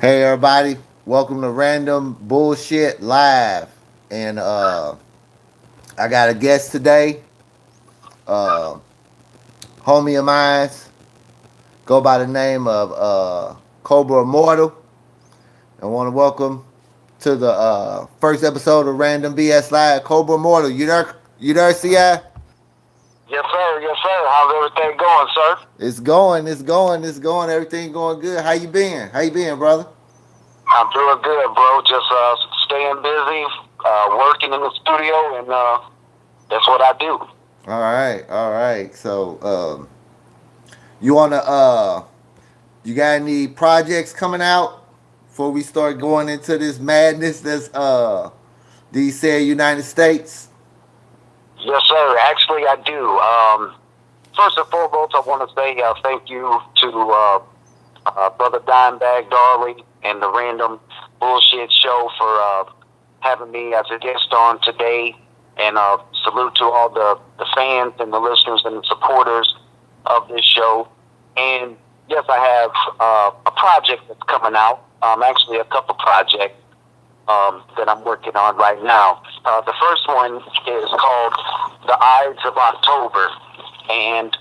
Hey everybody, welcome to Random Bullshit Live. And I got a guest today, uh homie of mine, go by the name of Cobra Immortal. I want to welcome to the first episode of Random BS Live. Cobra Immortal, you there? You there, CI? Yes, sir. Yes, sir. How's everything going, sir? It's going. Everything going good. How you been? How you been, brother? I'm doing good, bro. Just staying busy, working in the studio, and that's what I do. All right. So, you wanna you got any projects coming out before we start going into this madness that's these said United States? Yes, sir. Actually, I do. First and foremost, I want to say thank you to Brother Dimebag Darley and the Random Bullshit Show for having me as a guest on today. And salute to all the fans and the listeners and the supporters of this show. And yes, I have a project that's coming out. Actually, a couple projects that I'm working on right now. The first one is called The Ides of October. And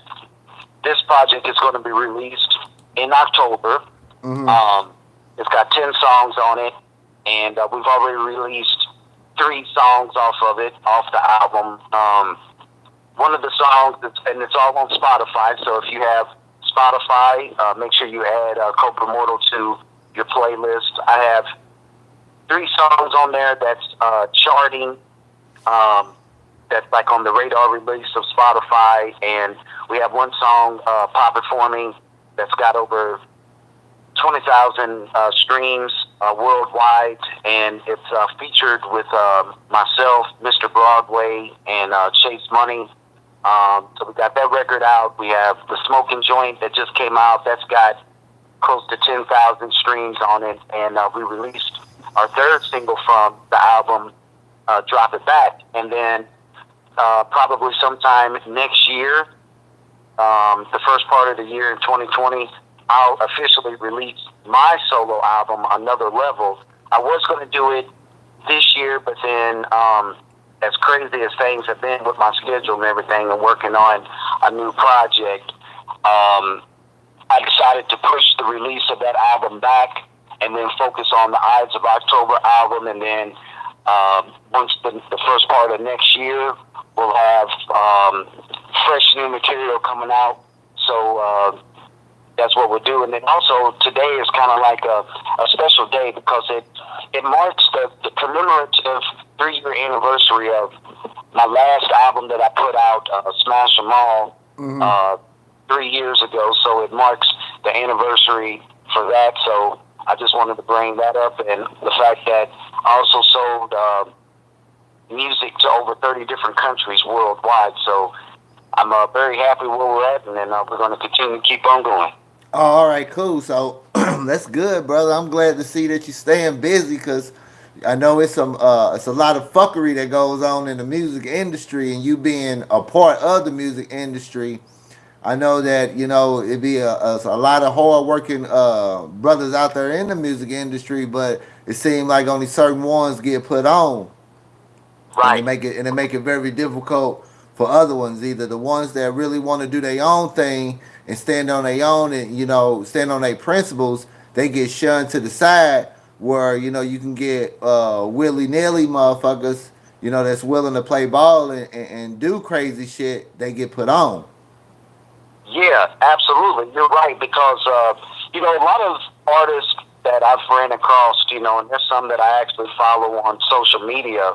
this project is going to be released in October. Mm-hmm. It's got 10 songs on it, and we've already released 3 songs off of it, off the album. One of the songs, and it's all on Spotify, so if you have Spotify, make sure you add Cobra Mortal to your playlist. I have 3 songs on there that's charting, that's like on the radar release of Spotify, and we have one song, Pop It For Me, that's got over 20,000 streams worldwide, and it's featured with myself, Mr. Broadway, and Chase Money. So we got that record out. We have The Smoking Joint that just came out. That's got close to 10,000 streams on it, and we released our 3rd single from the album, Drop It Back. And then probably sometime next year, the first part of the year in 2020, I'll officially release my solo album, Another Level. I was going to do it this year, but then as crazy as things have been with my schedule and everything and working on a new project, I decided to push the release of that album back and then focus on the Ides of October album. And then once the first part of next year, we'll have fresh new material coming out. So that's what we're doing. And also today is kind of like a special day because it marks the commemorative 3-year anniversary of my last album that I put out, Smash 'Em All, Mm-hmm. 3 years ago. So it marks the anniversary for that. So I just wanted to bring that up, and the fact that I also sold music to over 30 different countries worldwide. So I'm very happy where we're at, and then we're going to continue to keep on going. Oh, all right, cool. So that's good, brother. I'm glad to see that you're staying busy because I know it's a lot of fuckery that goes on in the music industry, and you being a part of the music industry, I know that it'd be a lot of hard working brothers out there in the music industry, but it seems like only certain ones get put on, and Right. they make it very difficult for other ones. Either the ones that really want to do their own thing and stand on their own and stand on their principles, they get shunned to the side. Where you can get willy nilly motherfuckers, that's willing to play ball and do crazy shit. They get put on. Yeah, absolutely. You're right because a lot of artists that I've ran across, and there's some that I actually follow on social media.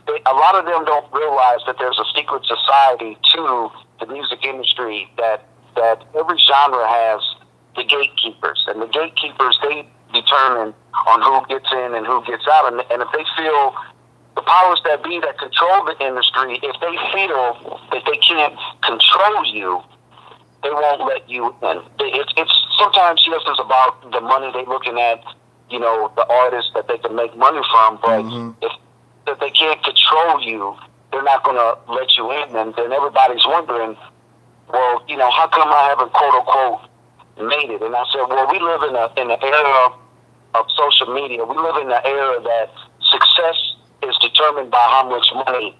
A lot of them don't realize that there's a secret society to the music industry that every genre has the gatekeepers, and the gatekeepers they determine on who gets in and who gets out, and if they feel the powers that be that control the industry, if they feel that they can't control you, they won't let you in. It's sometimes yes, it's about the money they're looking at, the artists that they can make money from. But Mm-hmm. if they can't control you, they're not going to let you in. And then everybody's wondering, well, how come I haven't quote unquote made it? And I said, well, we live in an era of social media. We live in the era that success is determined by how much money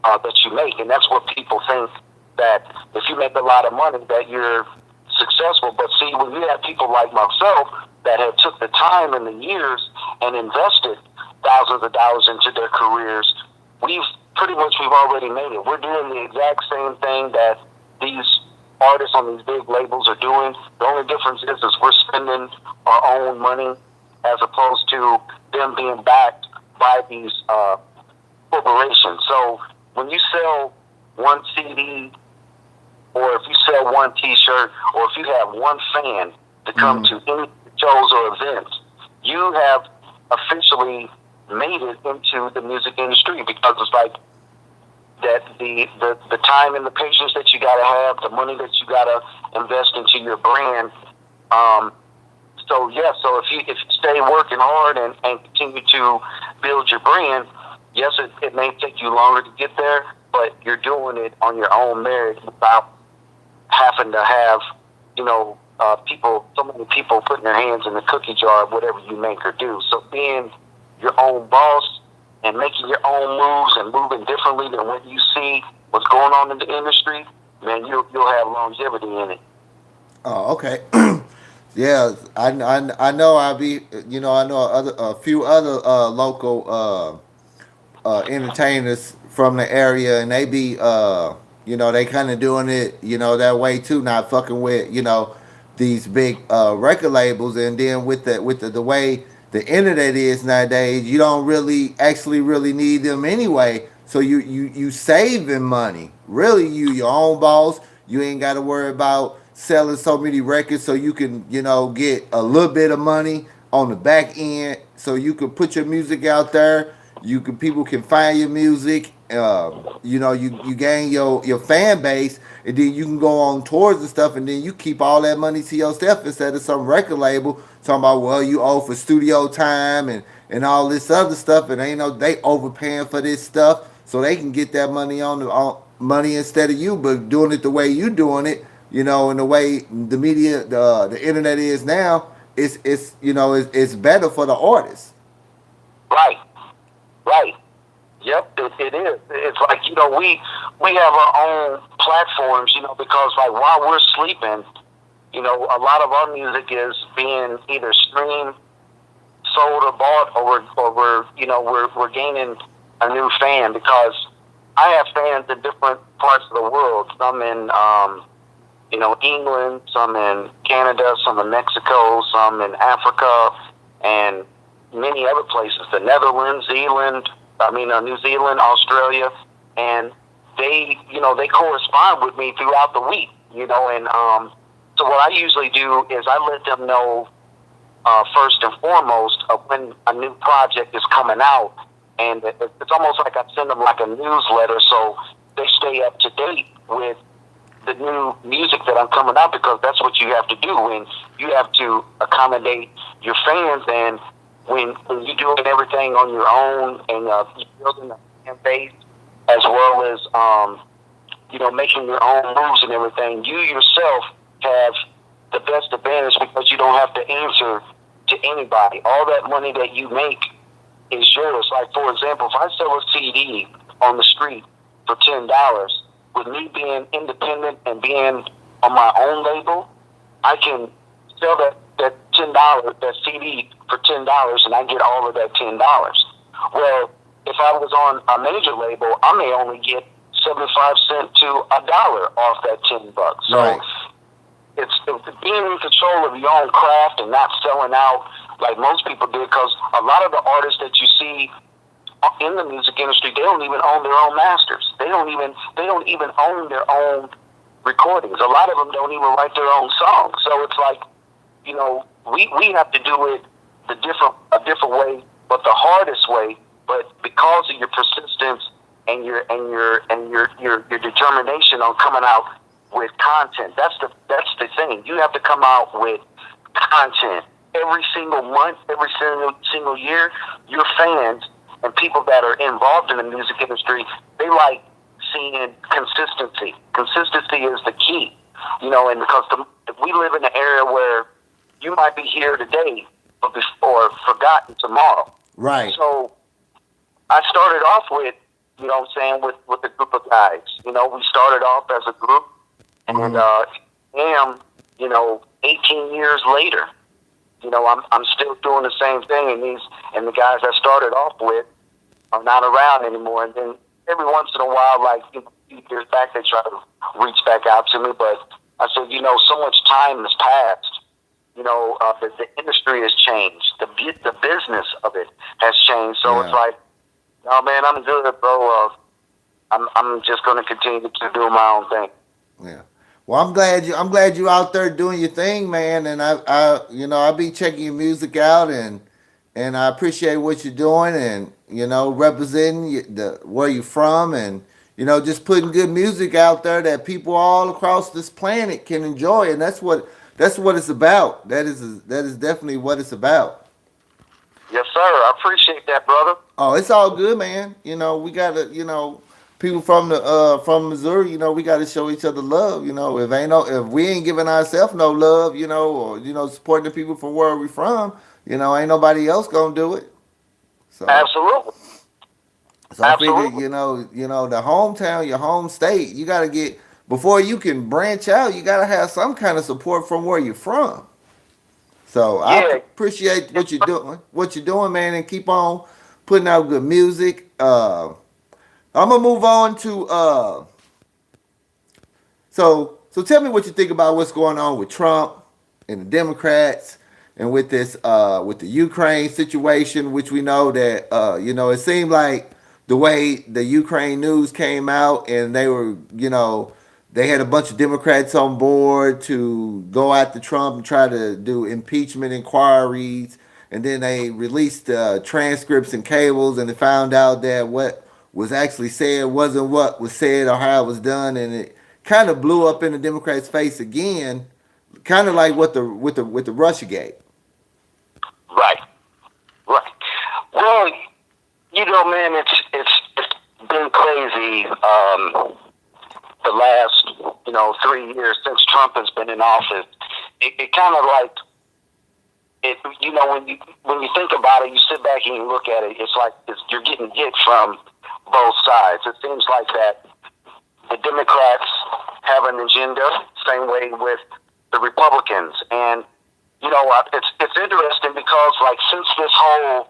that you make, and that's what people think, that if you make a lot of money that you're successful. But see, when you have people like myself that have took the time and the years and invested thousands of dollars into their careers, we've already made it. We're doing the exact same thing that these artists on these big labels are doing. The only difference is we're spending our own money as opposed to them being backed by these corporations. So when you sell one CD, or if you sell one T-shirt, or if you have one fan to come to any shows or events, you have officially made it into the music industry, because it's like that the time and the patience that you gotta have, the money that you gotta invest into your brand. So if you stay working hard and continue to build your brand, yes, it may take you longer to get there, but you're doing it on your own merit without having to have, so many people putting their hands in the cookie jar of whatever you make or do. So being your own boss and making your own moves and moving differently than what you see what's going on in the industry, man, you'll have longevity in it. Oh, okay. Yeah, I know. I know a few other local entertainers from the area, and they be they kind of doing it that way too, not fucking with these big record labels. And then with the way the internet is nowadays, you don't really need them anyway. So you saving money. Really, you your own boss. You ain't got to worry about selling so many records, so you can get a little bit of money on the back end, so you can put your music out there. People can find your music. You gain your fan base, and then you can go on tours and stuff, and then you keep all that money to yourself instead of some record label talking about, well, you owe for studio time and all this other stuff, and they overpaying for this stuff so they can get that money on money instead of you. But doing it the way you doing it, and the way the media, the internet is now, it's better for the artist. Right, right. Yep, it is. It's like, we have our own platforms, because like while we're sleeping, a lot of our music is being either streamed, sold, or bought, or we're gaining a new fan, because I have fans in different parts of the world. Some in England, some in Canada, some in Mexico, some in Africa, and many other places. The Netherlands, New Zealand, Australia, and they correspond with me throughout the week, and so what I usually do is I let them know first and foremost of when a new project is coming out, and it's almost like I send them like a newsletter, so they stay up to date with the new music that I'm coming out, because that's what you have to do, and you have to accommodate your fans. And when you're doing everything on your own, and you're building a fan base, as well as making your own moves and everything, you yourself have the best advantage, because you don't have to answer to anybody. All that money that you make is yours. Like, for example, if I sell a CD on the street for $10, with me being independent and being on my own label, I can sell that $10, that CD for $10, and I get all of that $10. Well, if I was on a major label, I may only get 75 cents to $1 off that $10. So Right. it's being in control of your own craft and not selling out like most people do, because a lot of the artists that you see in the music industry, they don't even own their own masters. They don't even own their own recordings. A lot of them don't even write their own songs. So it's like, we have to do it a different way, but the hardest way. But because of your persistence and your determination on coming out with content, that's the thing. You have to come out with content every single month, every single year. Your fans and people that are involved in the music industry, they like seeing consistency. Consistency is the key, and because we live in an area where you might be here today, or forgotten tomorrow. Right. So I started off with, you know what I'm saying, with a group of guys. You know, we started off as a group, and you know, 18 years later, you know, I'm still doing the same thing, and the guys I started off with are not around anymore. And then every once in a while, like, you know, a few years back, they try to reach back out to me, but I said, you know, so much time has passed. You know, the industry has changed. The business of it has changed. So it's like, oh man, I'm good, bro. I'm just going to continue to do my own thing. Yeah. Well, I'm glad you out there doing your thing, man. And you know, I'll be checking your music out, and I appreciate what you're doing, and you know, representing where you're from, and you know, just putting good music out there that people all across this planet can enjoy, and that's what it's about. That is definitely what it's about. Yes, sir. I appreciate that, brother. Oh, it's all good, man. You know, we gotta, you know, people from Missouri, you know, we gotta show each other love. You know, if we ain't giving ourselves no love, you know, or you know, supporting the people from where we from, you know, ain't nobody else gonna do it. So Absolutely. so I figured, you know, the hometown, your home state, you gotta get before you can branch out, you gotta have some kind of support from where you're from. So I Yeah. appreciate what you're doing, man, and keep on putting out good music. I'm gonna move on to so tell me what you think about what's going on with Trump and the Democrats and with this with the Ukraine situation, which we know that you know, it seemed like the way the Ukraine news came out, and they were, you know, they had a bunch of Democrats on board to go after Trump and try to do impeachment inquiries, and then they released transcripts and cables, and they found out that what was actually said wasn't what was said or how it was done, and it kind of blew up in the Democrats' face again, kind of like what the with the Russiagate. Right. Right. Well, you know, man, it's been crazy. The last, you know, 3 years since Trump has been in office, it kind of like it. You know, when you think about it, you sit back and you look at it. It's like you're getting hit from both sides. It seems like that the Democrats have an agenda, same way with the Republicans, and you know, it's interesting because like since this whole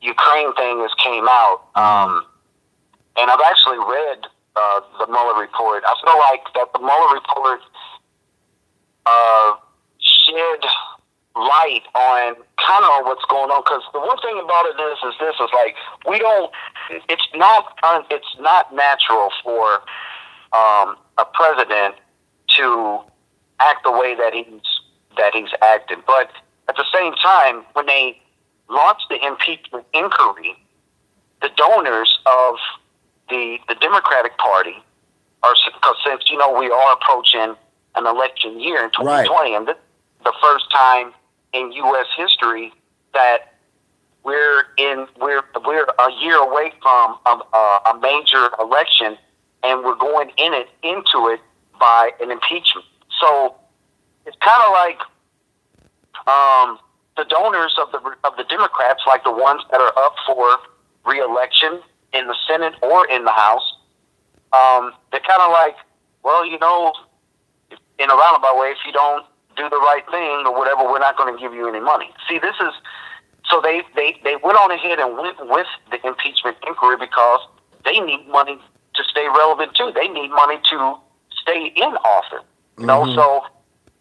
Ukraine thing has came out, and I've actually read the Mueller report. I feel like that the Mueller report shed light on kind of what's going on. Because the one thing about it is like we don't. It's not natural for a president to act the way that he's acted. But at the same time, when they launched the impeachment inquiry, the donors of the Democratic Party are, because since you know we are approaching an election year in 2020, right, and this is the first time in U.S. history that we're a year away from a major election, and we're going into it by an impeachment. So it's kind of like the donors of the Democrats, like the ones that are up for re-election in the Senate or in the House, they're kind of like, well, you know, in a roundabout way, if you don't do the right thing or whatever, we're not going to give you any money. See, this is so they went on ahead and went with the impeachment inquiry because they need money to stay relevant too. They need money to stay in office. You know, so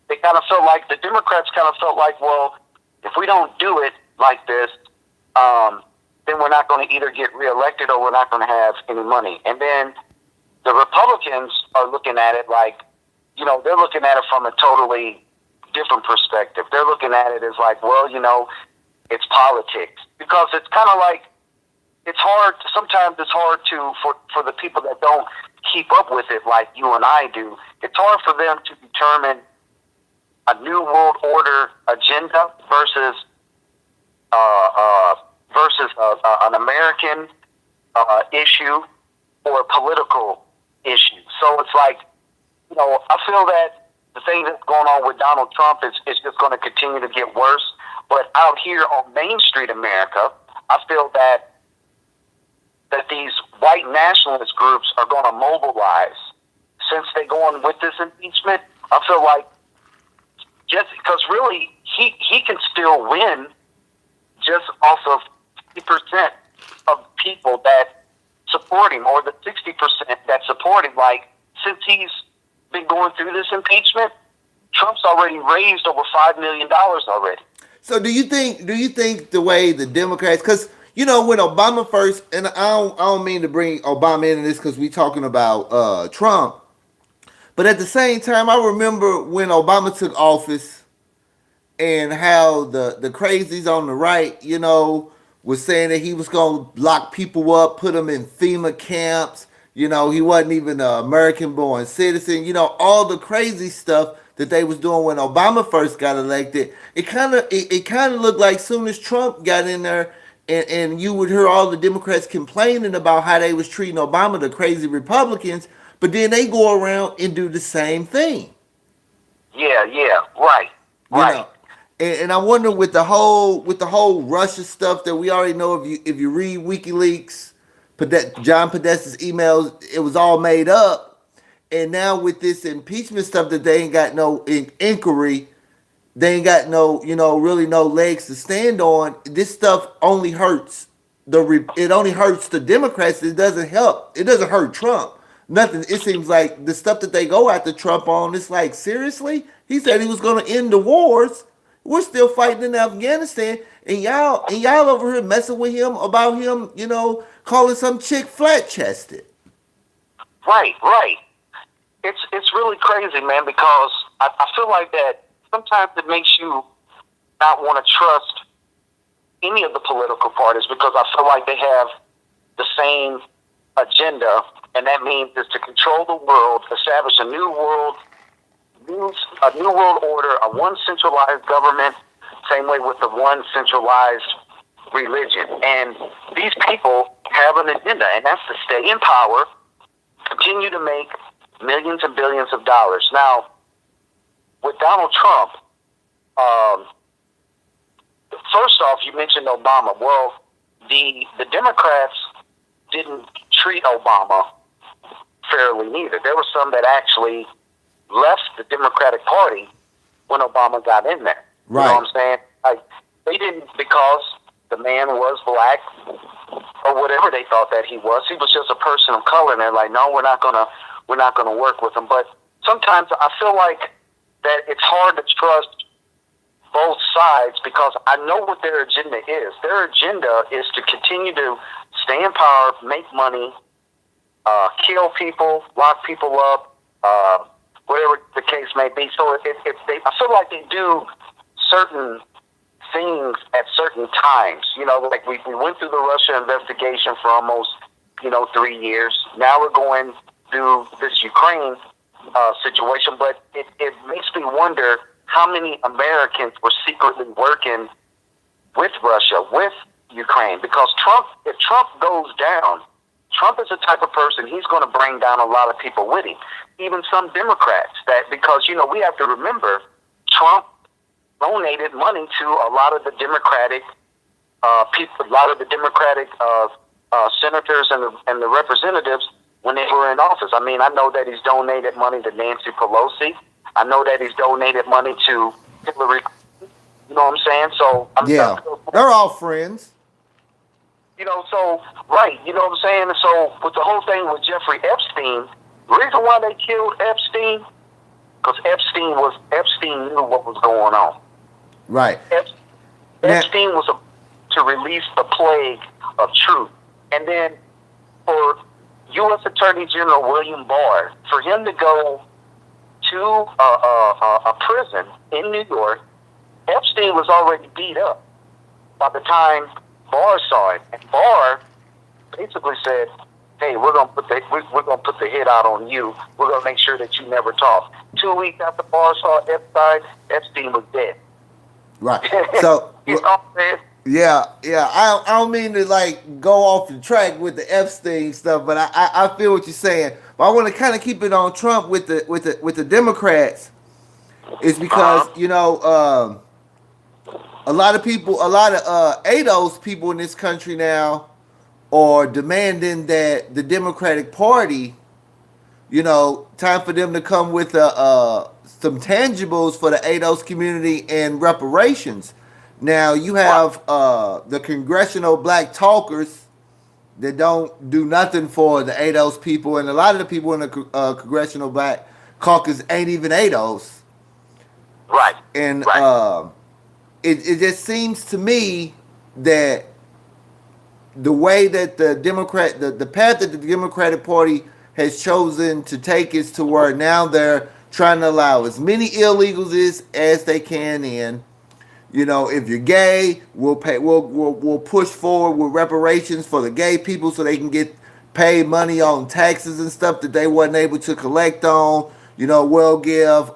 they kind of felt like the Democrats kind of felt like, well, if we don't do it like this, then we're not going to either get reelected or we're not going to have any money. And then the Republicans are looking at it like, you know, they're looking at it from a totally different perspective. They're looking at it as like, well, you know, it's politics. Because it's kind of like, it's hard, sometimes it's hard for the people that don't keep up with it like you and I do. It's hard for them to determine a new world order agenda versus an American issue or a political issue. So it's like, you know, I feel that the thing that's going on with Donald Trump is just going to continue to get worse. But out here on Main Street America, I feel that these white nationalist groups are going to mobilize. Since they're going with this impeachment, I feel like just because really he can still win just off of 50% of people that support him, or the 60% that support him. Like, since he's been going through this impeachment, Trump's already raised over $5 million already. So do you think the way the Democrats, because when Obama first, and I don't mean to bring Obama into this because we talking about Trump, but at the same time, I remember when Obama took office and how the crazies on the right, was saying that he was going to lock people up, put them in FEMA camps. He wasn't even an American-born citizen. All the crazy stuff that they was doing when Obama first got elected. It kind of looked like soon as Trump got in there, and you would hear all the Democrats complaining about how they was treating Obama, the crazy Republicans, but then they go around and do the same thing. Yeah, right. And I wonder with the whole Russia stuff that we already know, if you read WikiLeaks, John Podesta's emails, it was all made up. And now with this impeachment stuff that they ain't got no inquiry, they ain't got no really no legs to stand on. This stuff only hurts it only hurts the Democrats. It doesn't help. It doesn't hurt Trump. Nothing. It seems like the stuff that they go after Trump on, it's like, seriously? He said he was going to end the wars. We're still fighting in Afghanistan, and y'all over here messing with him about him, calling some chick flat chested. Right. It's really crazy, man, because I feel like that sometimes it makes you not want to trust any of the political parties, because I feel like they have the same agenda, and that means is to control the world, establish a new world order, a one centralized government, same way with the one centralized religion. And these people have an agenda, and that's to stay in power, continue to make millions and billions of dollars. Now, with Donald Trump, first off, you mentioned Obama. Well, the Democrats didn't treat Obama fairly neither. There were some that actually left the Democratic Party when Obama got in there. Right. You know what I'm saying? Like, they didn't, because the man was black or whatever they thought that he was. He was just a person of color, and they're like, no, we're not gonna work with him. But sometimes I feel like that it's hard to trust both sides, because I know what their agenda is. Their agenda is to continue to stay in power, make money, kill people, lock people up, whatever the case may be. So if they, I feel like they do certain things at certain times. Like we went through the Russia investigation for almost 3 years. Now we're going through this Ukraine situation, but it makes me wonder how many Americans were secretly working with Russia, with Ukraine, because if Trump goes down, Trump is the type of person, he's going to bring down a lot of people with him, even some Democrats. Because we have to remember, Trump donated money to a lot of the Democratic people, a lot of the Democratic senators and the representatives when they were in office. I mean, I know that he's donated money to Nancy Pelosi. I know that he's donated money to Hillary. You know what I'm saying? So they're all friends. So right. You know what I'm saying? So with the whole thing with Jeffrey Epstein, the reason why they killed Epstein, because Epstein knew what was going on. Right. Epstein was to release the plague of truth, and then for U.S. Attorney General William Barr, for him to go to a prison in New York, Epstein was already beat up by the time Barr saw it, and Barr basically said, "Hey, we're gonna put the hit out on you. We're gonna make sure that you never talk." 2 weeks after Barr saw Epstein was dead. Right. So you know what I'm saying? Yeah. I don't mean to go off the track with the Epstein stuff, but I feel what you're saying. But I want to kind of keep it on Trump with the Democrats. is Uh huh. because a lot of people, a lot of ADOS people in this country now are demanding that the Democratic Party, time for them to come with some tangibles for the ADOS community and reparations. Now you Right. have the congressional black talkers that don't do nothing for the ADOS people, and a lot of the people in the congressional black caucus ain't even ADOS, Right. and Right. it just seems to me that the way that the path that the Democratic Party has chosen to take is to where now they're trying to allow as many illegals as they can in. If you're gay, we'll push forward with reparations for the gay people so they can get paid money on taxes and stuff that they wasn't able to collect on. We'll give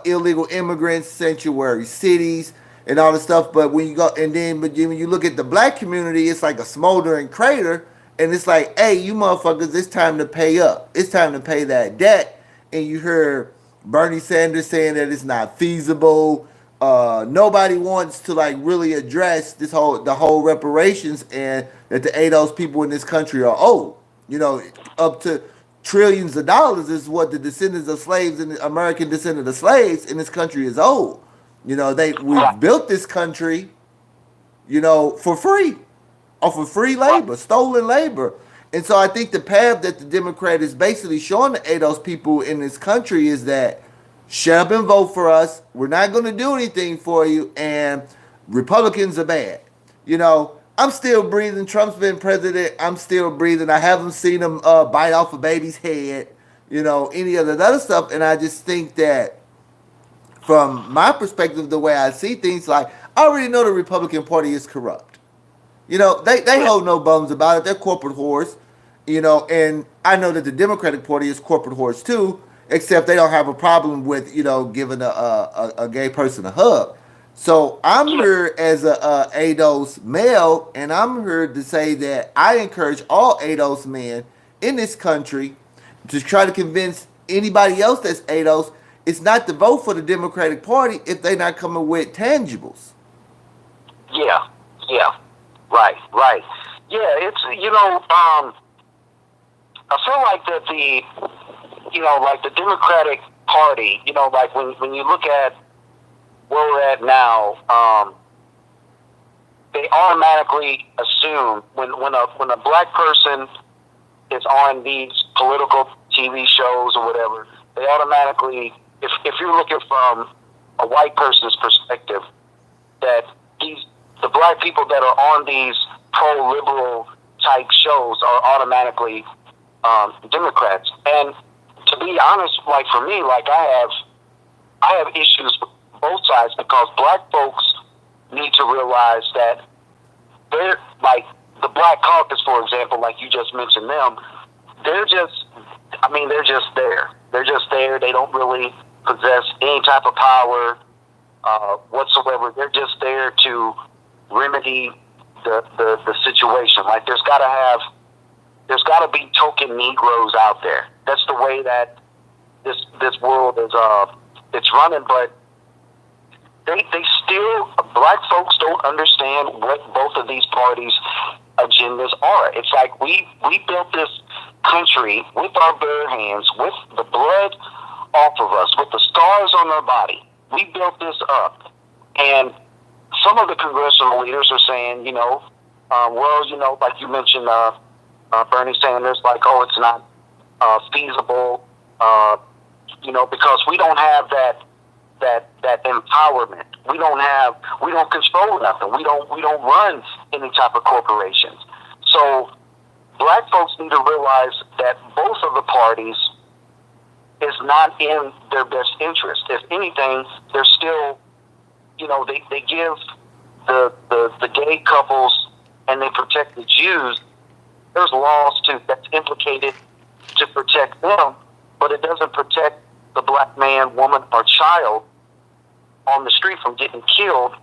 illegal immigrants sanctuary cities and all this stuff. But when you go and then, but when you look at the black community, it's like a smoldering crater, and it's like, hey, you motherfuckers, it's time to pay up. It's time to pay that debt. And you hear Bernie Sanders saying that it's not feasible. Nobody wants to like really address the whole reparations and that the ADOS people in this country are owed. Up to trillions of dollars is what the descendants of slaves and the American descendants of slaves in this country is owed. Right. We've built this country, for free, or for free Right. labor, stolen labor. And so I think the path that the Democrat is basically showing the ADOS people in this country is that shut up and vote for us. We're not going to do anything for you, and Republicans are bad. I'm still breathing. Trump's been president. I'm still breathing. I haven't seen him bite off a baby's head, any of the other stuff. And I just think that from my perspective, the way I see things, like I already know the Republican Party is corrupt. They Yeah. hold no bones about it. They're corporate whores. And I know that the Democratic Party is corporate whores too, except they don't have a problem with, giving a gay person a hug. So I'm Yeah. here as a ADOS male, and I'm here to say that I encourage all ADOS men in this country to try to convince anybody else that's ADOS it's not to vote for the Democratic Party if they're not coming with tangibles. Yeah. Yeah. Right. Right. Yeah. It's I feel like that like the Democratic Party, like when you look at where we're at now, they automatically assume when a black person is on these political TV shows or whatever, they automatically, if you're looking from a white person's perspective, that the black people that are on these pro-liberal type shows are automatically Democrats. And to be honest, like for me, like I have issues with both sides because black folks need to realize that they're like the Black Caucus, for example, like you just mentioned them. They're just, they're just there. They're just there. They don't really possess any type of power whatsoever. They're just there to remedy the situation. Like there's got to be token Negroes out there. That's the way that this world is it's running. But they still, black folks don't understand what both of these parties' agendas are. It's like we built this country with our bare hands, with the blood off of us, with the scars on our body. We built this up, and some of the congressional leaders are saying, like you mentioned, Bernie Sanders, like, oh, it's not feasible, because we don't have that empowerment. We don't control nothing. We don't run any type of corporations. So black folks need to realize that both of the parties is not in their best interest. If anything, they're still, they give the gay couples and they protect the Jews. There's laws that's implicated to protect them, but it doesn't protect the black man, woman, or child on the street from getting killed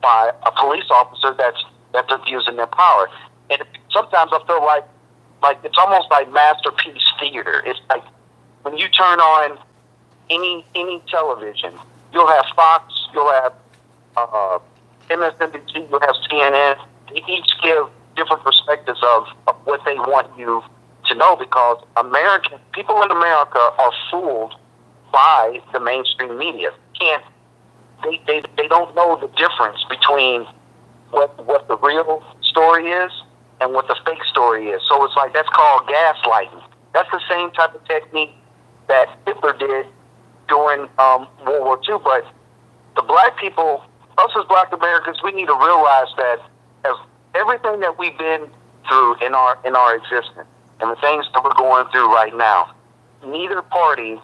by a police officer that's abusing their power. And sometimes I feel like it's almost like masterpiece theater. It's like when you turn on any television you'll have Fox, you'll have MSNBC, you'll have CNN. They each give different perspectives of what they want you to know, because people in America are fooled by the mainstream media. They don't know the difference between what the real story is and what the fake story is. So it's like, that's called gaslighting. That's the same type of technique that Hitler did during World War II. But the black people, us as black Americans, we need to realize that as everything that we've been through in our existence and the things that we're going through right now, neither party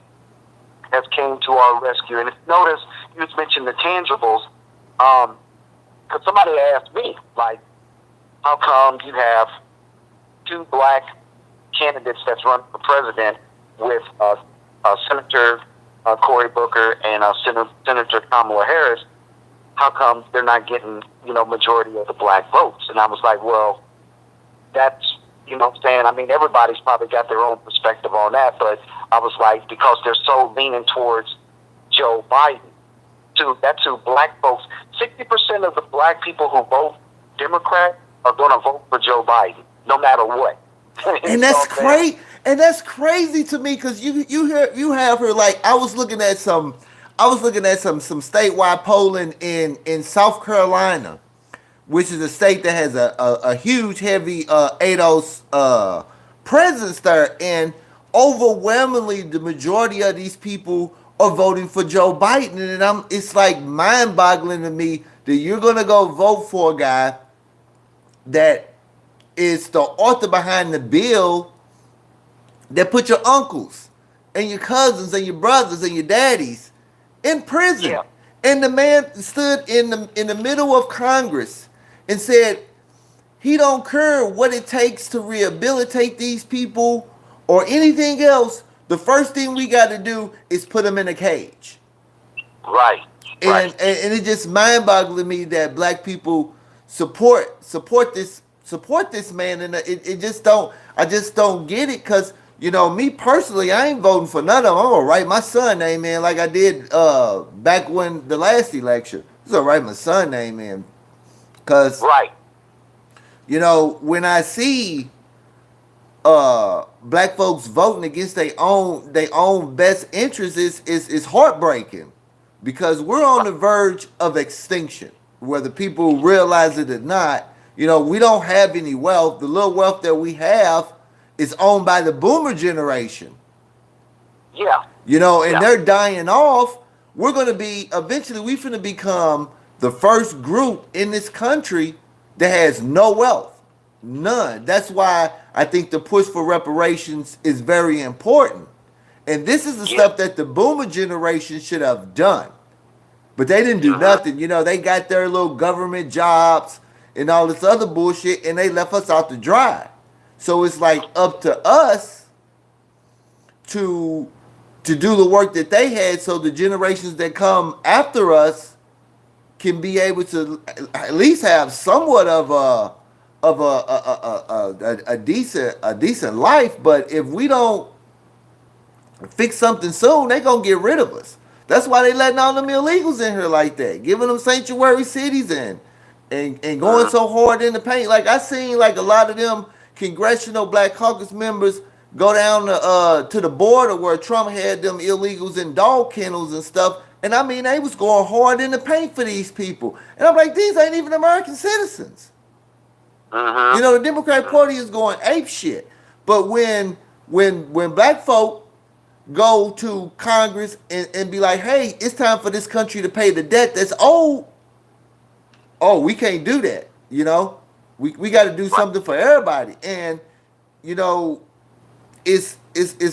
has came to our rescue. And if you notice, you just mentioned the tangibles, because somebody asked me, like, how come you have two black candidates that's running for president with Senator Cory Booker and Senator Kamala Harris? How come they're not getting, majority of the black votes? And I was like, well, that's, what I'm saying? I mean, everybody's probably got their own perspective on that, but I was like, because they're so leaning towards Joe Biden. That's who black folks, 60% of the black people who vote Democrat are going to vote for Joe Biden, no matter what. And that's crazy. And that's crazy to me, because you have her, like, I was looking at some statewide polling in South Carolina, which is a state that has a huge, heavy ADOS presence there, and overwhelmingly the majority of these people are voting for Joe Biden, and it's like mind-boggling to me that you're gonna go vote for a guy that is the author behind the bill that put your uncles and your cousins and your brothers and your daddies in prison. Yeah. And the man stood in the middle of Congress and said he don't care what it takes to rehabilitate these people or anything else. The first thing we got to do is put them in a cage. Right. And it's just mind-boggling to me that black people support this man, and it just don't. I just don't get it, because me personally, I ain't voting for none of them. I'm gonna write my son name in like I did back when the last election. I'm gonna write my son name in, because right. When I see black folks voting against their own best interests, is heartbreaking, because we're on the verge of extinction, whether people realize it or not. We don't have any wealth. The little wealth that we have is owned by the boomer generation. Yeah. And they're dying off. We're going to be, eventually, we're going to become the first group in this country that has no wealth. None. That's why I think the push for reparations is very important. And this is the stuff that the boomer generation should have done. But they didn't do nothing. They got their little government jobs and all this other bullshit, and they left us out to dry. So it's like up to us to do the work that they had, so the generations that come after us can be able to at least have somewhat of a decent life. But if we don't fix something soon, they gonna get rid of us. That's why they letting all them illegals in here like that, giving them sanctuary cities and going so hard in the paint. Like, I seen like a lot of them congressional Black Caucus members go down to the border where Trump had them illegals in dog kennels and stuff. And I mean, they was going hard in the paint for these people. And I'm like, these ain't even American citizens. The Democratic Party is going ape shit. But when black folk go to Congress and be like, hey, it's time for this country to pay the debt that's owed, oh, we can't do that. We got to do something for everybody. And it's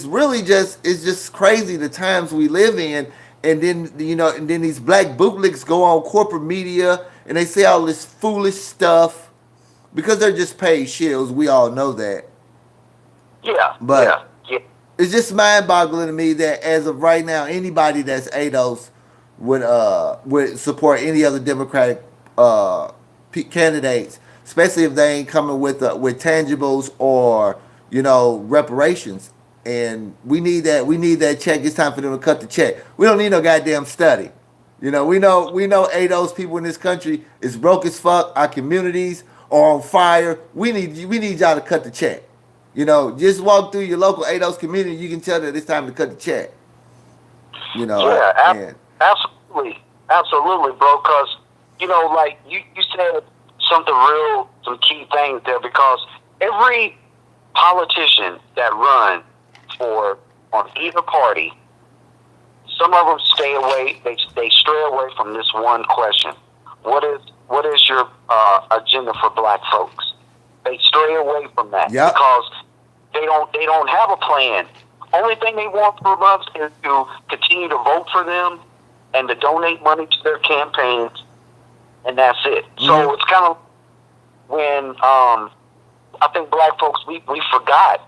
really just crazy the times we live in. And then these black bootlegs go on corporate media and they say all this foolish stuff because they're just paid shills. We all know that. Yeah. But it's just mind-boggling to me that as of right now, anybody that's ADOS would support any other Democratic candidates, especially if they ain't coming with tangibles or reparations. And we need that check. It's time for them to cut the check. We don't need no goddamn study. We know ADOS people in this country is broke as fuck. Our communities are on fire. We need y'all to cut the check. Just walk through your local ADOS community. You can tell that it's time to cut the check. Yeah, And absolutely, absolutely, bro. Because like you said some key things there. Because every politician that run for on either party, some of them stay away. They stray away from this one question: what is your agenda for black folks? They stray away from that yep. because they don't have a plan. Only thing they want from us is to continue to vote for them and to donate money to their campaigns, and that's it. Mm-hmm. So it's kind of when I think black folks we forgot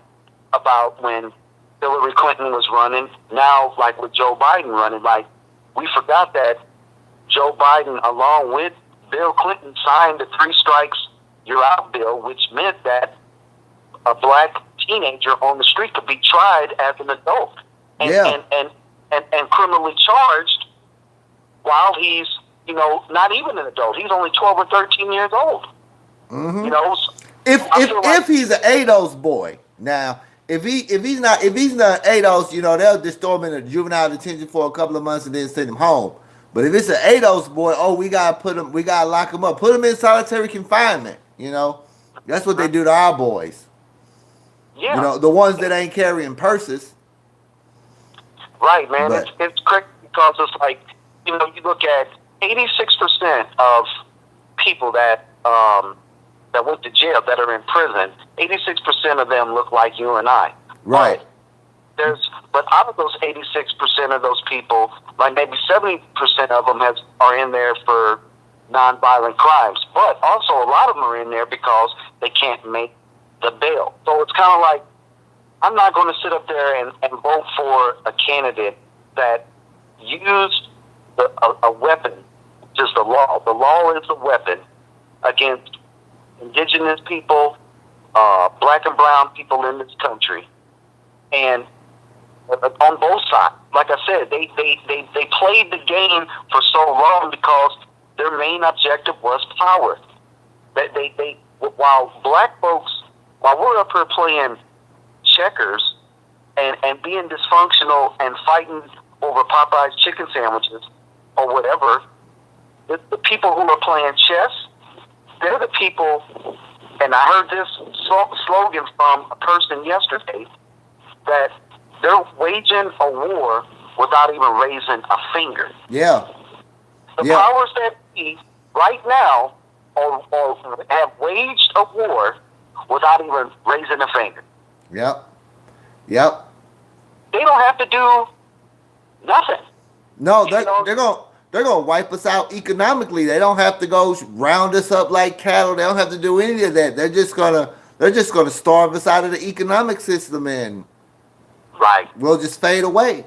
about when Hillary Clinton was running. Now, like with Joe Biden running, like we forgot that Joe Biden, along with Bill Clinton, signed the 3 strikes you're out bill, which meant that a black teenager on the street could be tried as an adult and criminally charged while he's not even an adult. He's only 12 or 13 years old. Mm-hmm. If he's an ADOS boy now. If he's not ADOS, they'll just throw him in a juvenile detention for a couple of months and then send him home. But if it's an ADOS boy, we gotta lock him up, put him in solitary confinement. That's what they do to our boys. Yeah. The ones that ain't carrying purses. Right, man. It's crazy because it's like you look at 86% of people that went to jail that are in prison. 86% of them look like you and I. Right. But out of those 86% of those people, like maybe 70% of them are in there for nonviolent crimes. But also a lot of them are in there because they can't make the bail. So it's kind of like I'm not going to sit up there and vote for a candidate that used a weapon, just the law. The law is a weapon against indigenous people, black and brown people in this country, and on both sides. Like I said, they played the game for so long because their main objective was power. While we're up here playing checkers and being dysfunctional and fighting over Popeye's chicken sandwiches or whatever, the people who are playing chess, they're the people, and I heard this slogan from a person yesterday, that they're waging a war without even raising a finger. Yeah. The powers that be right now or have waged a war without even raising a finger. Yep. They don't have to do nothing. No, they're gonna wipe us out economically. They don't have to go round us up like cattle. They don't have to do any of that. They're just gonna starve us out of the economic system, and we'll just fade away.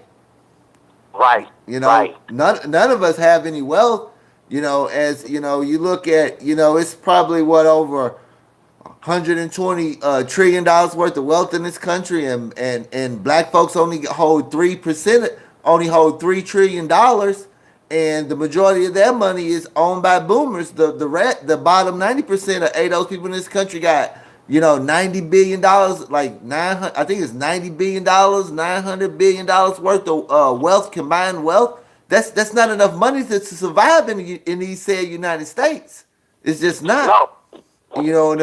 Right. None of us have any wealth. As you look at, it's probably over $120 trillion worth of wealth in this country, and black folks only hold 3%, only hold $3 trillion, and the majority of their money is owned by boomers. The bottom 90% of ADOS people in this country got $90 billion, like 900. I think it's $90 billion, $900 billion worth of wealth, combined wealth. That's not enough money to survive in these said United States. It's just not. No. And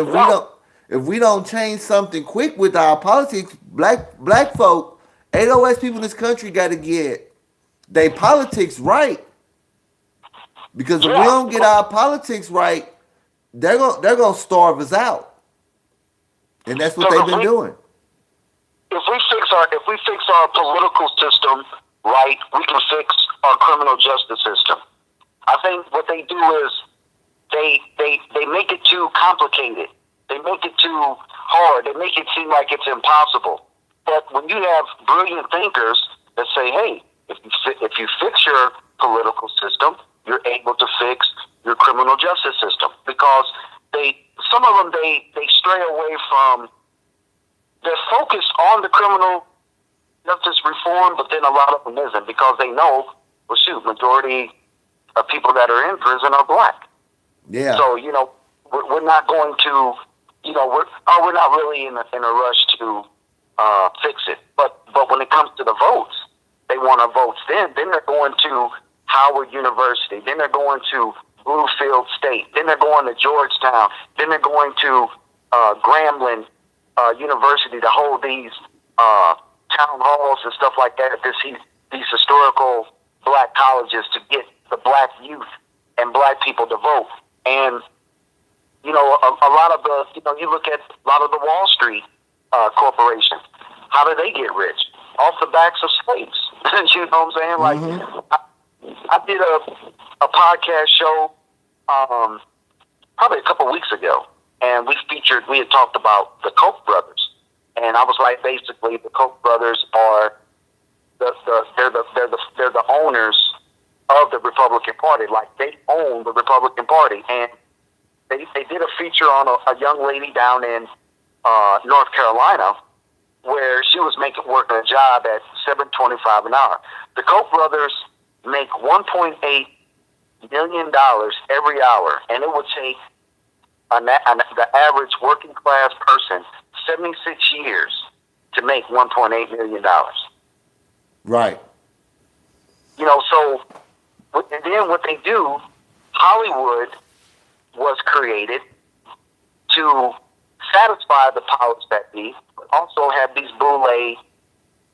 if we don't change something quick with our politics, black folk, ADOS people in this country got to get their politics right. Because if we don't get our politics right, they're gonna starve us out, and that's what they've been doing. If we fix our political system right, we can fix our criminal justice system. I think what they do is they make it too complicated. They make it too hard. They make it seem like it's impossible. But when you have brilliant thinkers that say, "Hey, if you fix your political system, you're able to fix your criminal justice system," because some of them stray away from. They're focused on the criminal justice reform, but then a lot of them isn't, because they know, well, shoot, majority of people that are in prison are black. Yeah. So, we're not going to, we're not really in a rush to fix it. But when it comes to the votes, they want our votes. Then they're going to Howard University. Then they're going to Bluefield State. Then they're going to Georgetown. Then they're going to Grambling University to hold these town halls and stuff like that at these historical black colleges to get the black youth and black people to vote. And a lot of the you look at a lot of the Wall Street corporations. How do they get rich? Off the backs of slaves. You know what I'm saying? Like I did a podcast show probably a couple weeks ago, and we had talked about the Koch brothers, and I was like, basically, the Koch brothers are they're the owners of the Republican Party. Like, they own the Republican Party, and they did a feature on a young lady down in North Carolina where she was working a job at $7.25 an hour. The Koch brothers make $1.8 million every hour, and it would take the average working class person 76 years to make $1.8 million. Right. So, and then what they do, Hollywood was created to satisfy the powers that be, but also have these boule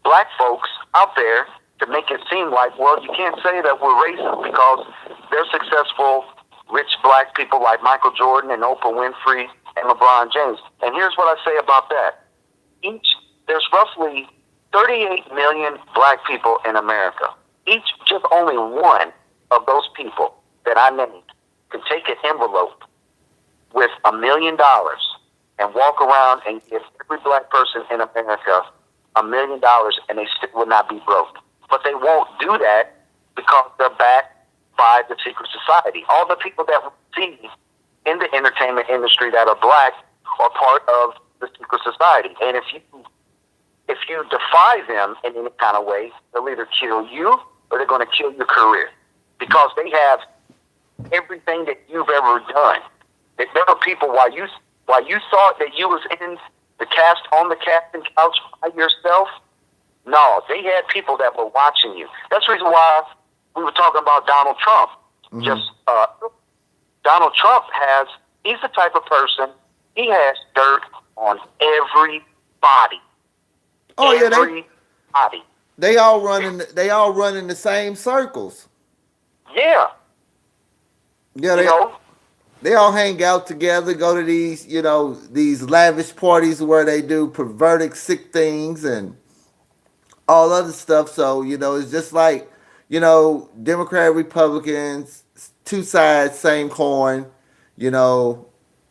black folks out there to make it seem like, well, you can't say that we're racist because they're successful, rich black people like Michael Jordan and Oprah Winfrey and LeBron James. And here's what I say about that. There's roughly 38 million black people in America. Just only one of those people that I named can take an envelope with $1 million and walk around and give every black person in America $1 million, and they still will not be broke. But they won't do that because they're backed by the secret society. All the people that we see in the entertainment industry that are black are part of the secret society. And if you defy them in any kind of way, they'll either kill you or they're going to kill your career, because they have everything that you've ever done. There were people while you thought that you was in on the casting couch by yourself. No, they had people that were watching you. That's the reason why we were talking about Donald Trump. Donald Trump he's the type of person, he has dirt on everybody. Oh, yeah, everybody. They all run in the same circles. Yeah. Yeah, they all hang out together, go to these lavish parties where they do perverted, sick things and all other stuff. So, it's just like, Democrat, Republicans, two sides, same coin.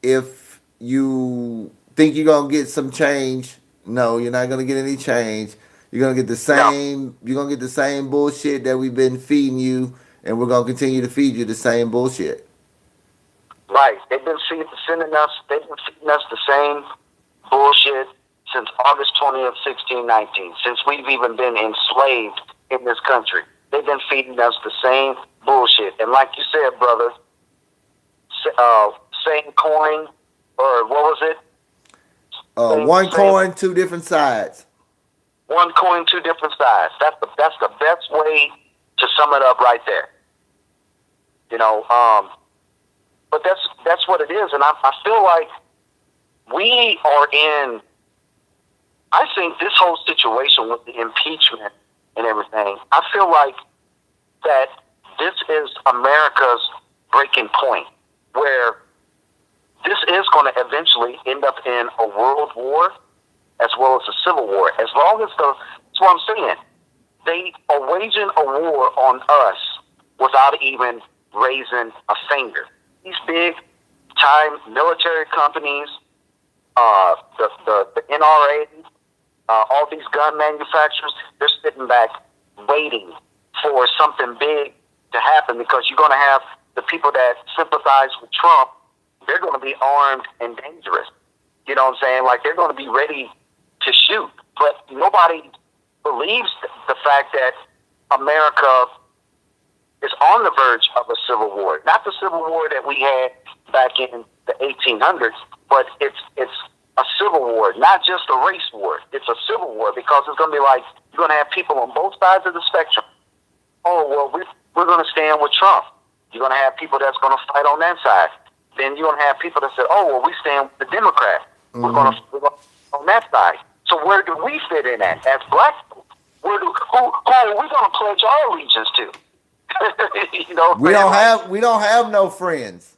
If you think you're going to get some change, no, you're not going to get any change. You're going to get the same, you're going to get the same bullshit that we've been feeding you, and we're going to continue to feed you the same bullshit. Right. They've been feeding us the same bullshit since August 20th, 1619, since we've even been enslaved in this country. They've been feeding us the same bullshit. And like you said, brother, same coin, or what was it? One coin, two different sides. One coin, two different sides. That's the best way to sum it up right there. But that's what it is, and I feel like we are in. I think this whole situation with the impeachment and everything, I feel like that this is America's breaking point, where this is going to eventually end up in a world war as well as a civil war. As long as that's what I'm saying. They are waging a war on us without even raising a finger. These big-time military companies, the NRA, all these gun manufacturers, they're sitting back waiting for something big to happen, because you're going to have the people that sympathize with Trump, they're going to be armed and dangerous. You know what I'm saying? Like, they're going to be ready to shoot. But nobody believes the fact that America is on the verge of a civil war. Not the civil war that we had back in the 1800s, but it's a civil war, not just a race war. It's a civil war because it's going to be like you're going to have people on both sides of the spectrum. Oh, well, we're going to stand with Trump. You're going to have people that's going to fight on that side. Then you're going to have people that say, oh, well, we stand with the Democrat. Mm-hmm. We're going to on that side. So where do we fit in at? As black people, who are we going to pledge our allegiance to? You know, we don't have no friends.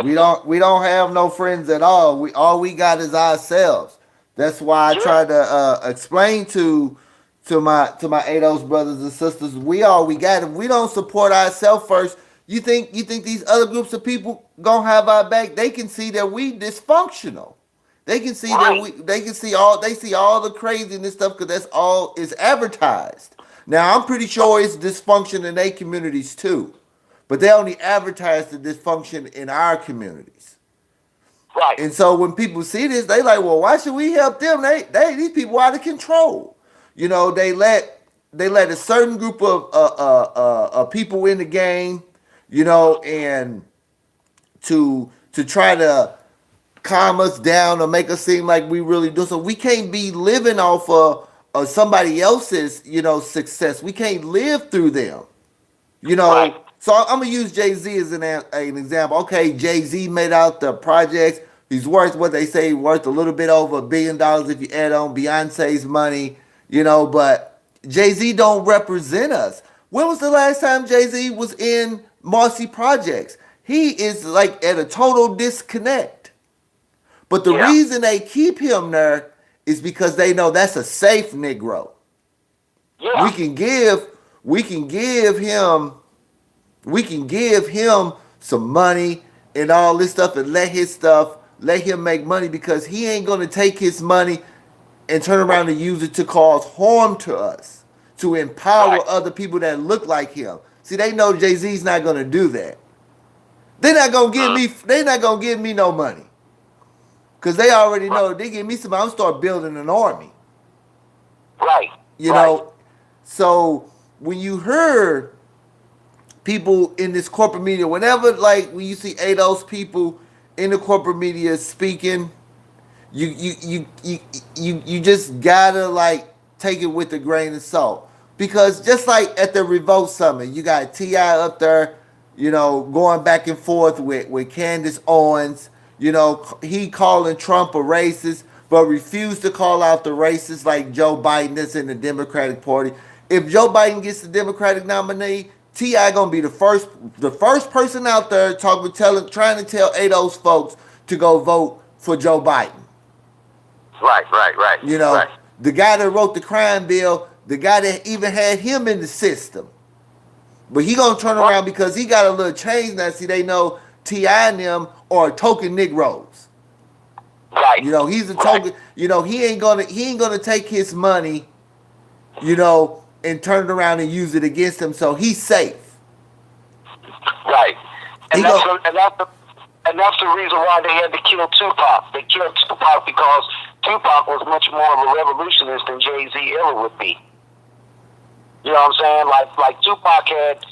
we don't have no friends at all. All we got is ourselves. That's why I try to explain to my ADOS brothers and sisters, we all we got. If we don't support ourselves first, you think these other groups of people gonna have our back? They can see that we dysfunctional. They can see that they see all the craziness stuff because that's all is advertised. Now I'm pretty sure it's dysfunction in their communities too, but they only advertise the dysfunction in our communities. Right. And so when people see this, they like, well, why should we help them? These people out of control. You know, they let a certain group of people in the game, you know, and to try to calm us down or make us seem like we really do. So we can't be living off of somebody else's, you know, success. We can't live through them, you know. Right. So I'm gonna use Jay-Z as an example. Okay, Jay-Z made out the projects. He's worth what they say, worth a little bit over $1 billion if you add on Beyonce's money, you know. But Jay-Z don't represent us. When was the last time Jay-Z was in Marcy Projects? He is like at a total disconnect. But the reason they keep him there is because they know that's a safe Negro. Yeah. We can give him some money and all this stuff and let him make money because he ain't gonna take his money and turn around and use it to cause harm to us, to empower other people that look like him. See, they know Jay-Z's not gonna do that. They're not gonna give me no money. Because they already know they give me some, I'm start building an army. Right. You know, so when you heard people in this corporate media, whenever like when you see ADOS people in the corporate media speaking, you just gotta like take it with a grain of salt. Because just like at the Revolt Summit, you got T.I. up there, you know, going back and forth with Candace Owens. You know, he calling Trump a racist, but refused to call out the racists like Joe Biden that's in the Democratic Party. If Joe Biden gets the Democratic nominee, T.I. gonna be the first person out there trying to tell ADOS folks to go vote for Joe Biden. Right. You know, the guy that wrote the crime bill, the guy that even had him in the system. But he gonna turn around because he got a little change now. See, they know T.I. and them are token Negroes. Right. You know, he's a token. You know, he ain't gonna take his money, you know, and turn it around and use it against him. So he's safe. Right. And that's the reason why they had to kill Tupac. They killed Tupac because Tupac was much more of a revolutionist than Jay-Z ever would be. You know what I'm saying? Like Tupac had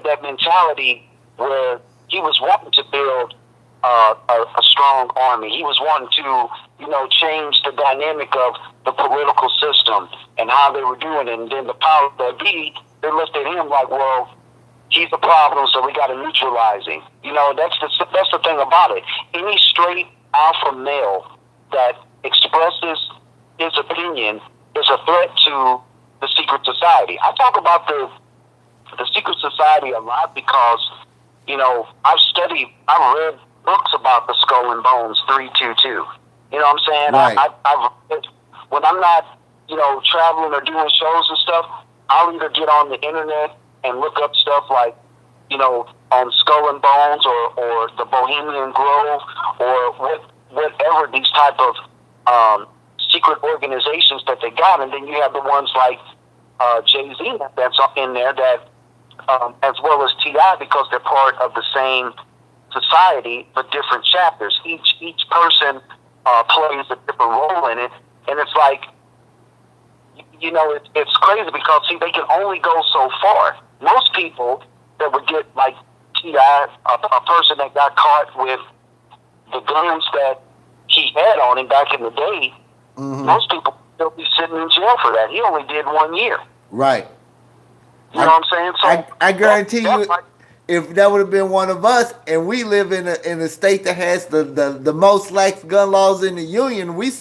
that mentality where he was wanting to build a strong army. He was wanting to, you know, change the dynamic of the political system and how they were doing it. And then the power that be, they looked at him like, well, he's a problem, so we got to neutralize him. You know, that's the thing about it. Any straight alpha male that expresses his opinion is a threat to the secret society. I talk about the secret society a lot because, you know, I've read books about the Skull and Bones 322. You know what I'm saying? Right. I've read, when I'm not, you know, traveling or doing shows and stuff, I'll either get on the internet and look up stuff like, you know, on Skull and Bones or the Bohemian Grove or whatever these type of secret organizations that they got. And then you have the ones like Jay-Z that's up in there that, as well as T.I. because they're part of the same society but different chapters. Each person plays a different role in it, and it's like, you know, it's crazy because see, they can only go so far. most people that would get like T.I., a person that got caught with the guns that he had on him back in the day, most people still be sitting in jail for that. He only did 1 year. Right. You know what I'm saying? So I guarantee you, if that would have been one of us, and we live in a state that has the most lax gun laws in the union, we'd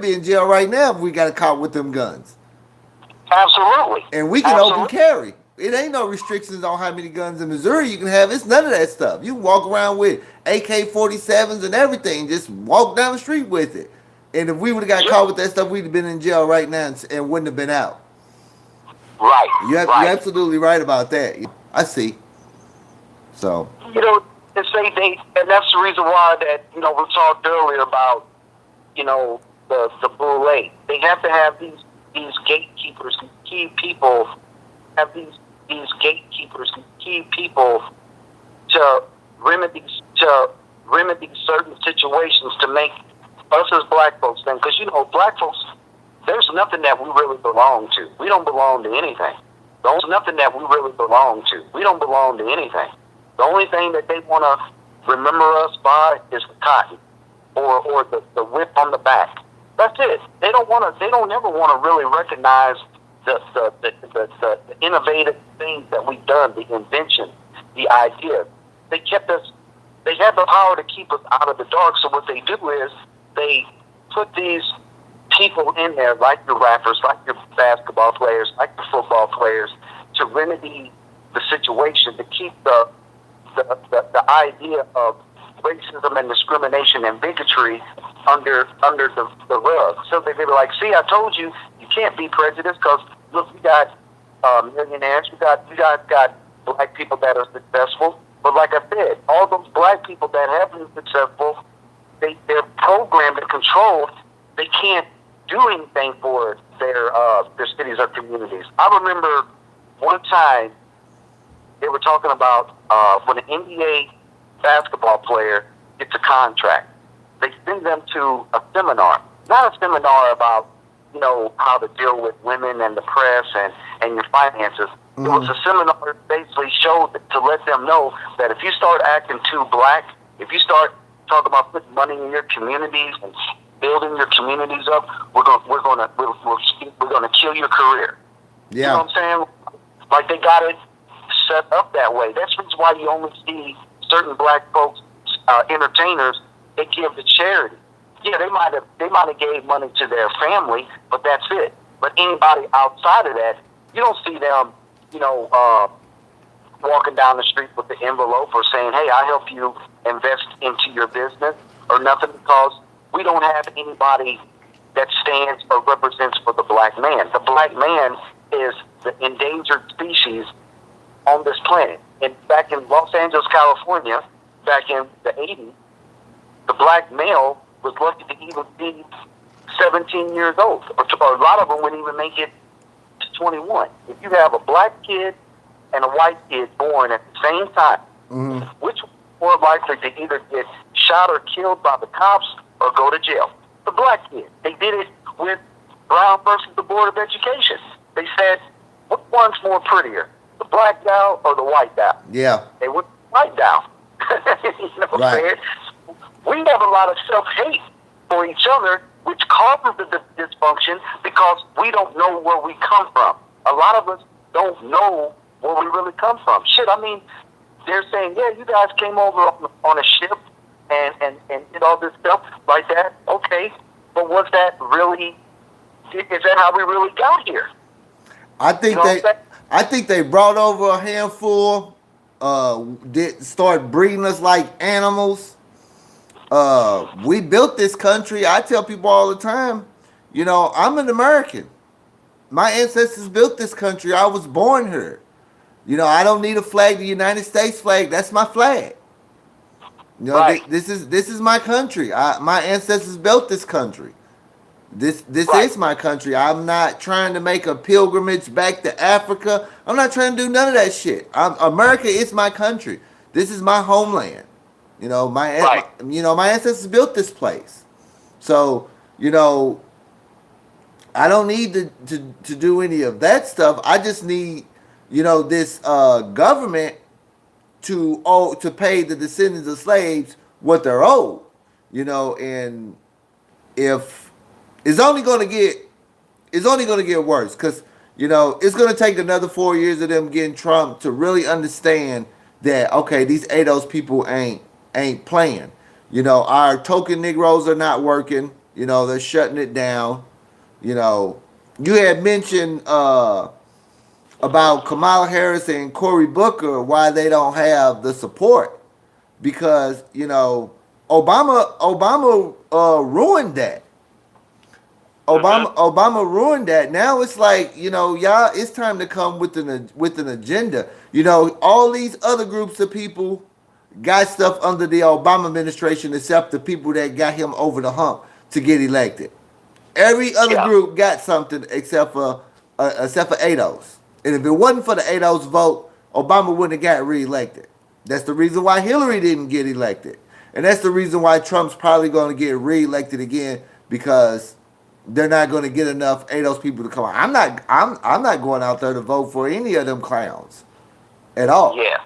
be in jail right now if we got caught with them guns. Absolutely. And we can open carry. It ain't no restrictions on how many guns in Missouri you can have. It's none of that stuff. You can walk around with AK-47s and everything. Just walk down the street with it. And if we would have got caught with that stuff, we'd have been in jail right now and wouldn't have been out. Right. You're absolutely right about that. I see. So. You know, and that's the reason why that, we talked earlier about, the Bull 8. They have to have these gatekeepers, these key people, have these gatekeepers, these key people to remedy certain situations to make us as black folks then, because black folks, there's nothing that we really belong to. We don't belong to anything. There's nothing that we really belong to. We don't belong to anything. The only thing that they want to remember us by is the cotton or the whip on the back. That's it. They don't never want to really recognize the innovative things that we've done, the invention, the ideas. They have the power to keep us out of the dark. So what they do is they put these people in there, like your rappers, like your basketball players, like the football players, to remedy the situation, to keep the idea of racism and discrimination and bigotry under the rug. So they be like, see, I told you, you can't be prejudiced because look, we got millionaires, we got black people that are successful. But like I said, all those black people that have been successful, they're programmed and controlled. They can't do anything for their cities or communities. I remember one time they were talking about when an NBA basketball player gets a contract, they send them to a seminar. Not a seminar about, how to deal with women and the press and your finances. It was a seminar that basically showed to let them know that if you start acting too black, if you start talking about putting money in your communities and building your communities up, we're gonna kill your career. Yeah. You know what I'm saying? Like they got it set up that way. That's the reason why you only see certain black folks, entertainers, they give to charity. Yeah, they might have gave money to their family, but that's it. But anybody outside of that, you don't see them, walking down the street with the envelope or saying, hey, I help you invest into your business or nothing, because we don't have anybody that stands or represents for the black man. The black man is the endangered species on this planet. And back in Los Angeles, California, back in the 80s, the black male was lucky to even be 17 years old. Or a lot of them wouldn't even make it to 21. If you have a black kid and a white kid born at the same time, which is more likely to either get shot or killed by the cops or go to jail? The black kid. They did it with Brown versus the Board of Education. They said, what one's more prettier, the black gal or the white gal? Yeah. They went white gal. You know what I'm saying? We have a lot of self-hate for each other, which causes the dysfunction because we don't know where we come from. A lot of us don't know where we really come from. Shit, I mean, they're saying, yeah, you guys came over on a ship and did all this stuff like that. Okay, but was that really, is that how we really got here? I think they brought over a handful, did start breeding us like animals. We built this country. I tell people all the time, I'm an American. My ancestors built this country. I was born here. I don't need a flag, the United States flag. That's my flag. Right. This is my country. My ancestors built this country. This right. is my country. I'm not trying to make a pilgrimage back to Africa. I'm not trying to do none of that shit. America is my country. This is my homeland. My ancestors built this place. So, I don't need to do any of that stuff. I just need this government to pay the descendants of slaves what they're owed. And if it's only going to get worse because it's going to take another 4 years of them getting Trump to really understand that okay, these ADOS people ain't playing. Our token Negroes are not working. They're shutting it down. You had mentioned about Kamala Harris and Cory Booker why they don't have the support because Obama ruined that. Obama ruined that. Now it's like y'all. It's time to come with an agenda. All these other groups of people got stuff under the Obama administration, except the people that got him over the hump to get elected. Every other Yeah. group got something except for ADOS. And if it wasn't for the ADOS vote, Obama wouldn't have got reelected. That's the reason why Hillary didn't get elected. And that's the reason why Trump's probably going to get reelected again because they're not going to get enough ADOS people to come out. I'm not going out there to vote for any of them clowns at all. Yeah.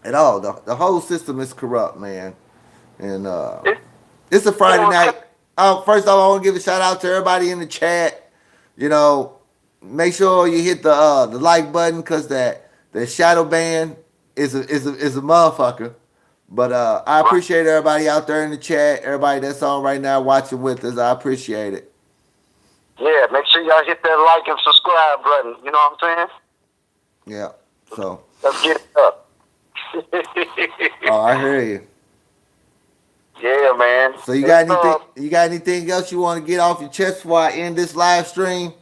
At all. The whole system is corrupt, man. And It, it's a you Friday know, night. First off, I want to give a shout out to everybody in the chat. Make sure you hit the like button because that shadow ban is a motherfucker. But I appreciate everybody out there in the chat. Everybody that's on right now watching with us. I appreciate it. yeah, make sure y'all hit that like and subscribe button. You know what I'm saying? Yeah. So. Let's get it up. Oh, I hear you. Yeah, man. So you got anything? You got anything else you want to get off your chest before I end this live stream?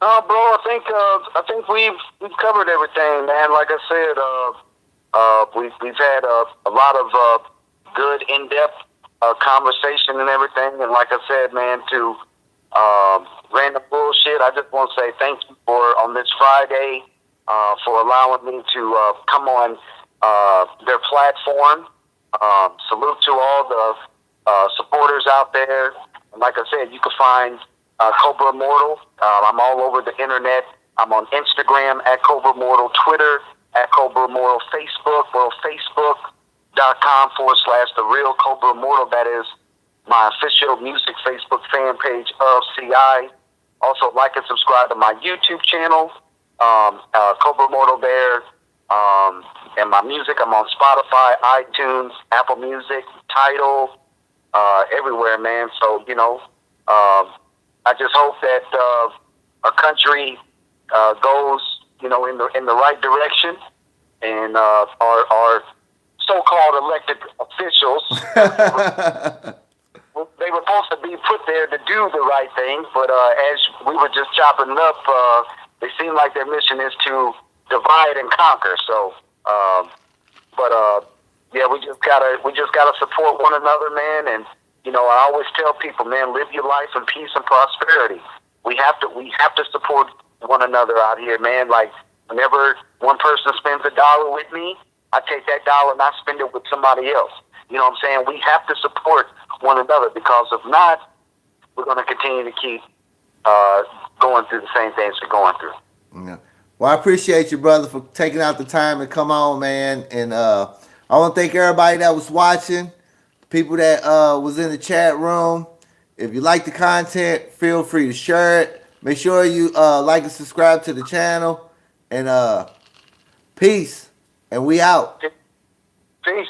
No, bro. I think we've covered everything, man. Like I said, we've had a lot of good in-depth conversation and everything. And like I said, man, to random bullshit, I just want to say thank you on this Friday for allowing me to come on their platform. Salute to all the supporters out there. And like I said, you can find Cobra Immortal. I'm all over the internet. I'm on Instagram at Cobra Immortal, Twitter at Cobra Immortal, Facebook, Facebook.com/The Real Cobra Immortal. That is my official music Facebook fan page of CI. Also, like and subscribe to my YouTube channel, Cobra Immortal there. And my music, I'm on Spotify, iTunes, Apple Music, Tidal, everywhere, man. So, I just hope that our country goes, in the right direction, and our so-called elected officials, they were supposed to be put there to do the right thing, but as we were just chopping it up, they seem like their mission is to divide and conquer. So, yeah, we just gotta support one another, man. And I always tell people, man, live your life in peace and prosperity. We have to support one another out here, man. Like whenever one person spends $1 with me, I take that dollar and I spend it with somebody else. You know what I'm saying? We have to support one another because if not, we're going to continue to keep going through the same things we're going through. Yeah. Well, I appreciate you, brother, for taking out the time to come on, man. And I want to thank everybody that was watching, people that was in the chat room. If you like the content, feel free to share it. Make sure you like and subscribe to the channel. And peace. And we out. Peace.